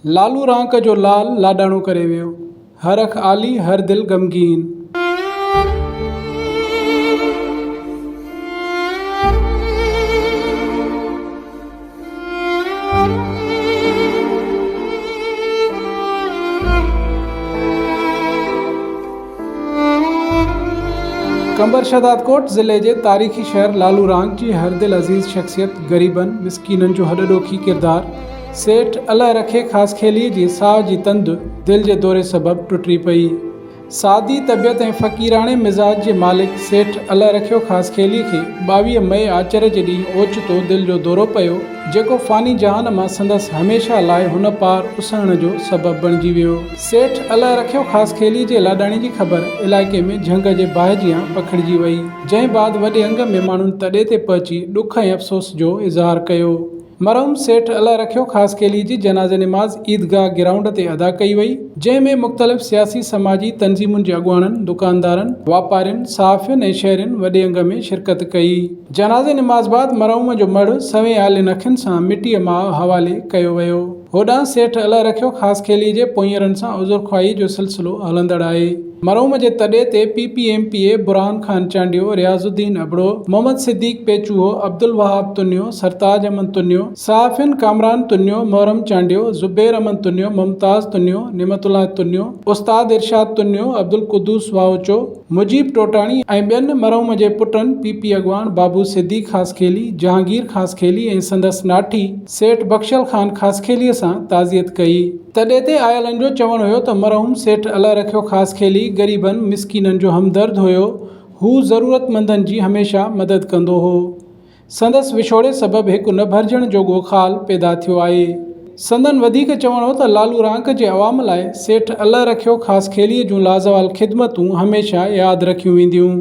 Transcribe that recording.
लालू रांक जो लाल लाडाणो करे वियो। हर अख आली हर दिल गमगीन। कंबर शदादकोट ज़िले जे तारीख़ी शहर लालू रांक जी हर दिल अज़ीज़ शख़्सियत ग़रीबन मिसकीनन जो हॾॾोखी किरदार सेठ अल्लाह रखे ख़ासि खेलीअ जी साह जी तंद दिल जे दौरे सबबि टुटी पई। सादी तबियत ऐं फ़क़ीराणे मिज़ाज जे मालिक सेठ अल्लाह रखियो ख़ासि खेलीअ खे 22 मई आचर जे ॾींहुं ओचितो दिल जो दौरो पियो, जेको फ़ानी जहान मां संदसि हमेशह लाइ हुन पार उसण जो सबबु बणिजी वियो। सेठ अल्लाह रखियो ख़ासि खेलीअ जे लाडाणी जी ख़बर इलाइक़े में झंग जे बाहिजियां पखिड़िजी वई, जंहिं बाद वॾे अंग में माण्हुनि तॾे ते पहुची ॾुख ऐं अफ़सोस जो इज़हार कयो। मरहूम सेठ अल्लाह रखियो ख़ासि खेलीअ जी जनाज़े निमाज़ ईदगाह ग्राउंड ते अदा कई वई, जंहिं में मुख़्तलिफ़ सियासी समाजी तंज़ीमुनि जे अॻुवाणनि, दुकानदारनि, वापारियुनि, सहाफ़ियुनि ऐं शहरियुनि वॾे अंग में शिरकत कई। जनाज़े निमाज़ बाद मरहूम जो मढ़ सवें आलिन अखियुनि सां मिटीअ मां हवाले कयो वियो। होॾां सेठ अल्लाह रखियो ख़ासि खेलीअ जे पोहींअरनि सां उज़ुर ख़्वाही जो सिलसिलो हलंदड़ आहे। मरहूम जे तॾे ते PPMPA बुरहान खान चांडियो, रियाज़ुद्दीन अबड़ो, मोहम्मद सिद्दीक़ पेचूहो, अब्दुल वहाब तुन्यो, सरताज अमन तुन्यो, सहाफ़ियुनि कामरान तुन्यो, मोहरम चांडियो, ज़ुबैर अमन तुन्यो, मुमताज़ तुन्यो, निमतुल्लाह तुन्यो, उस्ताद इरशाद तुन्यो, अब्दुल कुद्दूस वाओचो, मुजीब टोटाणी ऐं ॿियनि मरहूम जे पुटनि PP अॻवान बाबू सिद्दीक़ ख़ासि खेली, जहांगीर ख़ासि खेली ऐं संदसि नाठी सेठ बख्शल ख़ान ख़ासि खेलीअ सां ताज़ियत कई। तॾे ते आयलनि जो चवणु हुयो त मरहूम सेठ अल्लाह रखियो ख़ासि खेली ग़रीबनि मिसकीननि जो हमदर्द हुयो। हू ज़रूरतमंदनि जी हमेशह मदद कंदो हो। संदसि विछोड़े सबबि हिकु न भरिजण जोॻो ख़ाल पैदा थियो आहे। संदन वधीक चवणु हो त लालू रांक जे अवाम लाइ सेठ अल्लाह रखियो ख़ासि खेलीअ जूं लाज़वाल ख़िदमतूं हमेशह यादि रखियूं वेंदियूं।